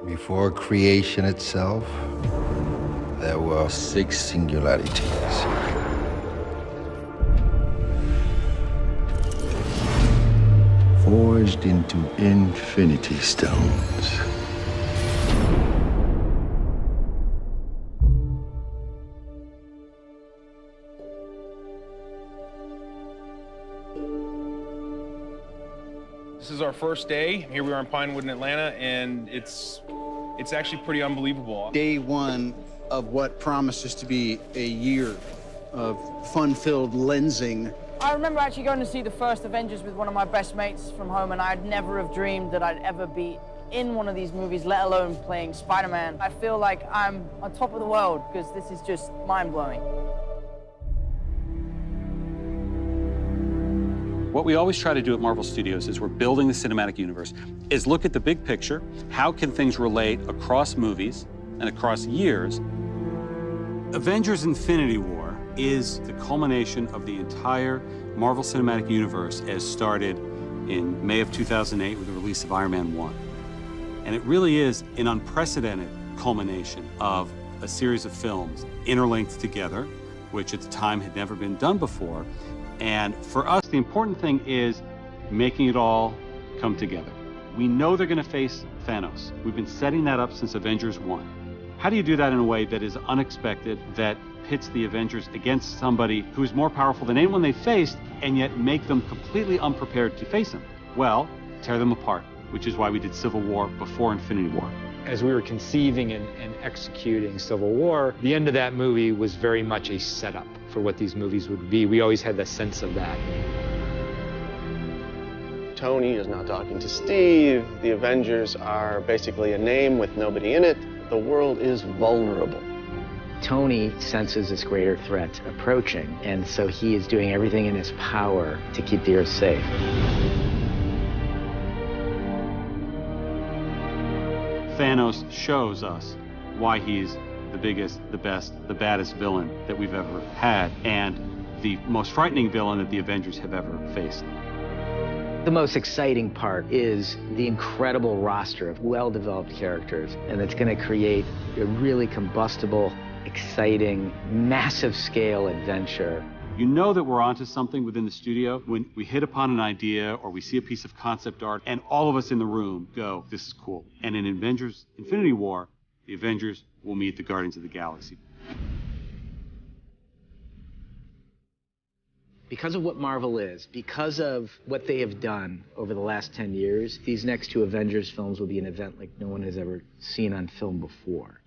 Before creation itself, there were 6 singularities. Forged into infinity stones. This is our first day. Here we are in Pinewood in Atlanta, and it's actually pretty unbelievable. Day one of what promises to be a year of fun-filled lensing. I remember actually going to see the first Avengers with one of my best mates from home, and I'd never have dreamed that I'd ever be in one of these movies, let alone playing Spider-Man. I feel like I'm on top of the world because this is just mind-blowing. What we always try to do at Marvel Studios is we're building the cinematic universe, is look at the big picture. How can things relate across movies and across years? Avengers Infinity War is the culmination of the entire Marvel Cinematic Universe as started in May of 2008 with the release of Iron Man 1. And it really is an unprecedented culmination of a series of films interlinked together, which at the time had never been done before. And for us, the important thing is making it all come together. We know they're going to face Thanos. We've been setting that up since Avengers 1. How do you do that in a way that is unexpected, that pits the Avengers against somebody who is more powerful than anyone they've faced, and yet make them completely unprepared to face him? Well, tear them apart, which is why we did Civil War before Infinity War. As we were conceiving and executing Civil War, the end of that movie was very much a setup for what these movies would be. We always had the sense of that. Tony is now talking to Steve. The Avengers are basically a name with nobody in it. The world is vulnerable. Tony senses this greater threat approaching, and so he is doing everything in his power to keep the Earth safe. Thanos shows us why he's the biggest, the best, the baddest villain that we've ever had, and the most frightening villain that the Avengers have ever faced. The most exciting part is the incredible roster of well-developed characters, and it's going to create a really combustible, exciting, massive-scale adventure. You know that we're onto something within the studio when we hit upon an idea or we see a piece of concept art and all of us in the room go, this is cool. And in Avengers Infinity War, the Avengers will meet the Guardians of the Galaxy. Because of what Marvel is, because of what they have done over the last 10 years, these next 2 Avengers films will be an event like no one has ever seen on film before.